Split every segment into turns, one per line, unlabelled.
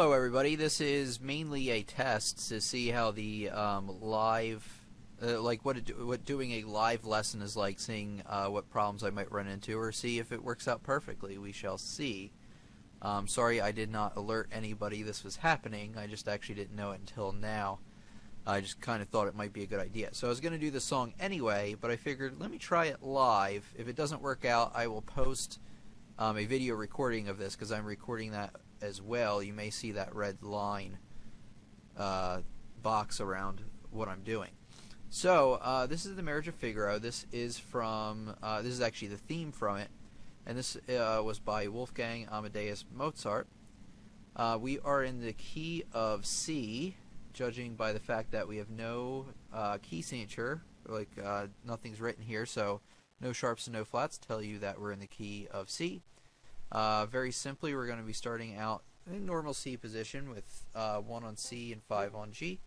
Hello everybody, this is mainly a test to see how the what doing a live lesson is like, seeing what problems I might run into, or see if it works out perfectly. We shall see. Sorry I did not alert anybody this was happening, I just actually didn't know it until now. I just kind of thought it might be a good idea. So I was going to do the song anyway, but I figured let me try it live. If it doesn't work out, I will post a video recording of this, because I'm recording that as well. You may see that red line box around what I'm doing. So this is the Marriage of Figaro. This is from this is actually the theme from it, and this was by Wolfgang Amadeus Mozart. We are in the key of C, judging by the fact that we have no key signature, like nothing's written here, so no sharps and no flats tell you that we're in the key of C. Very simply, we're going to be starting out in normal C position with 1 on C and 5 on G.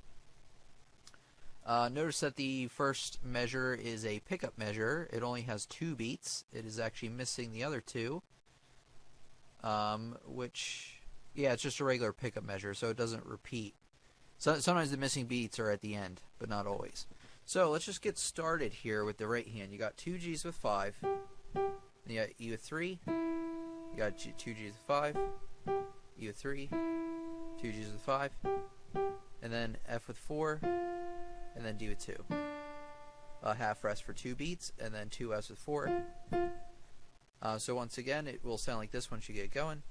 Notice that the first measure is a pickup measure. It only has 2 beats. It is actually missing the other 2, which, yeah, it's just a regular pickup measure, so it doesn't repeat. So sometimes the missing beats are at the end, but not always. So let's just get started here with the right hand. You got 2 G's with 5. You got E with 3. You got 2 G's with 5. E with 3. 2 G's with 5. And then F with 4. And then D with 2. Half rest for 2 beats, and then 2 F's with 4. So once again, it will sound like this once you get going.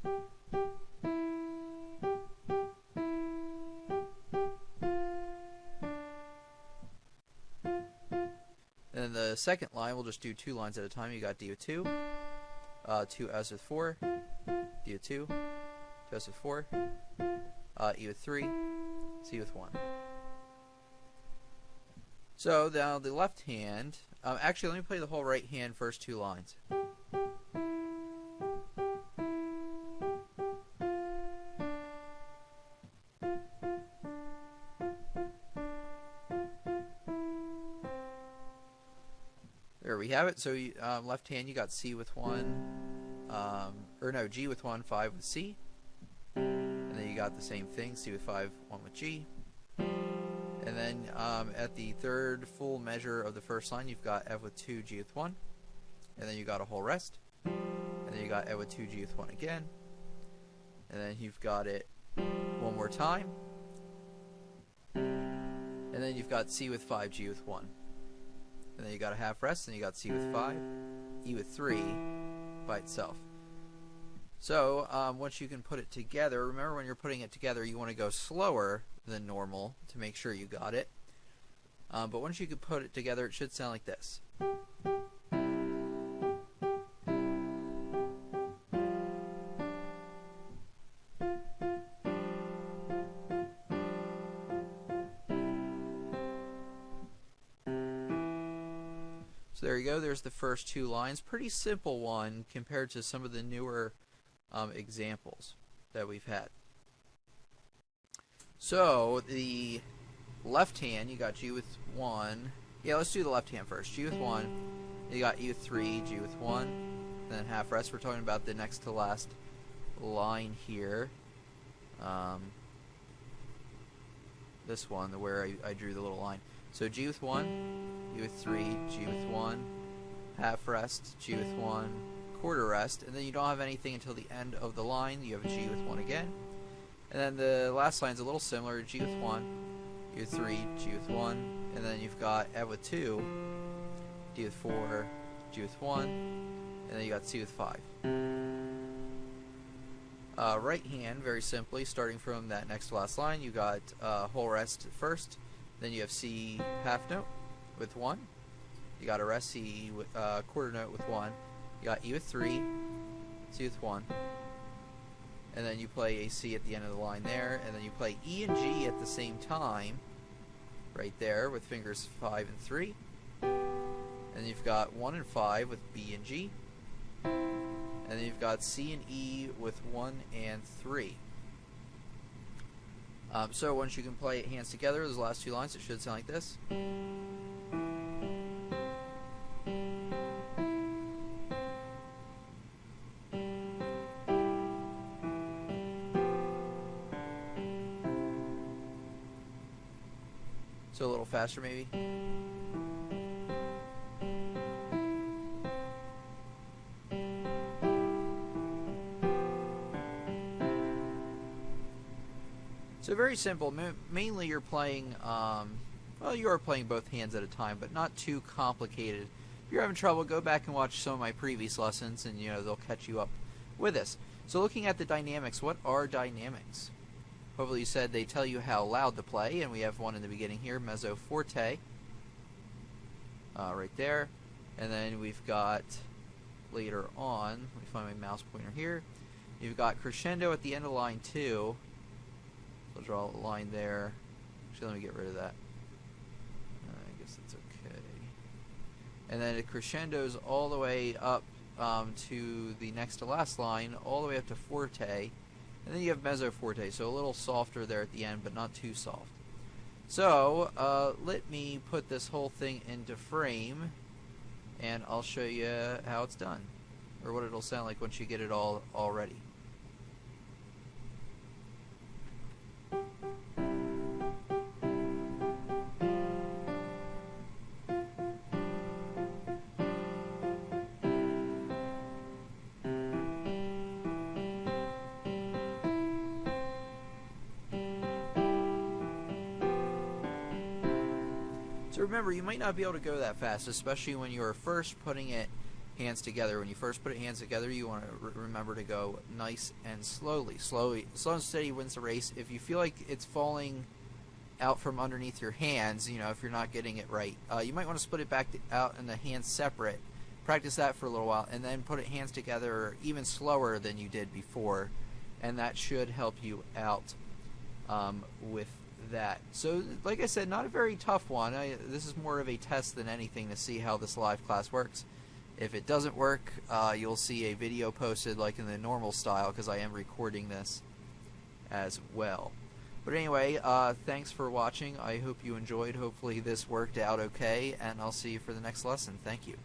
And then the second line, we'll just do 2 lines at a time. You got D with 2, 2 F's with 4, D with 2, 2 F's with 4, E with 3, C with 1. So now the left hand, actually let me play the whole right hand first 2 lines. There we have it. So left hand, you got C with 1, G with 1, 5 with C. And then you got the same thing, C with 5, 1 with G. And then at the third full measure of the first line, you've got F with 2, G with 1. And then you got a whole rest. And then you got F with 2, G with 1 again. And then you've got it one more time. And then you've got C with 5, G with 1. And then you got a half rest, and you got C with 5, E with 3 by itself. So once you can put it together, remember when you're putting it together, you want to go slower than normal to make sure you got it. But once you can put it together, it should sound like this. So there you go, there's the first 2 lines. Pretty simple one compared to some of the newer examples that we've had. So the left hand, you got G with 1. Yeah, let's do the left hand first. G with 1. You got E with 3, G with 1. Then half rest. We're talking about the next to last line here. This one, where I drew the little line. So G with 1, E with 3, G with 1, half rest, G with 1, quarter rest, and then you don't have anything until the end of the line. You have a G with 1 again. And then the last line's a little similar. G with 1, E with 3, G with 1, and then you've got F with 2, D with 4, G with 1, and then you got C with 5. Right hand, very simply, starting from that next to last line, you got whole rest first, then you have C half note with 1, you got a rest C with, quarter note with 1, you got E with 3, C with 1, and then you play a C at the end of the line there, and then you play E and G at the same time, right there, with fingers 5 and 3, and you've got 1 and 5 with B and G, and then you've got C and E with 1 and 3. So once you can play it hands together, those last 2 lines, it should sound like this. So a little faster maybe. So very simple. Mainly you're playing, well, you are playing both hands at a time, but not too complicated. If you're having trouble, go back and watch some of my previous lessons, and they'll catch you up with this. So looking at the dynamics, what are dynamics? Hopefully you said they tell you how loud to play, and we have one in the beginning here, mezzo forte, right there. And then we've got, later on, let me find my mouse pointer here, you've got crescendo at the end of line 2. I'll draw a line there. Actually, let me get rid of that. I guess that's okay. And then it crescendos all the way up to the next to last line, all the way up to forte. And then you have mezzo forte, so a little softer there at the end, but not too soft. So, let me put this whole thing into frame, and I'll show you how it's done, or what it'll sound like once you get it all ready. So remember, you might not be able to go that fast, especially when you are first putting it hands together. When you first put it hands together, you want to remember to go nice and slowly. Slow and steady wins the race. If you feel like it's falling out from underneath your hands, if you're not getting it right, you might want to split it back out and the hands separate. Practice that for a little while, and then put it hands together even slower than you did before, and that should help you out with that. So, like I said, not a very tough one. This is more of a test than anything to see how this live class works. If it doesn't work, you'll see a video posted like in the normal style, because I am recording this as well. But anyway, thanks for watching. I hope you enjoyed. Hopefully this worked out okay, and I'll see you for the next lesson. Thank you.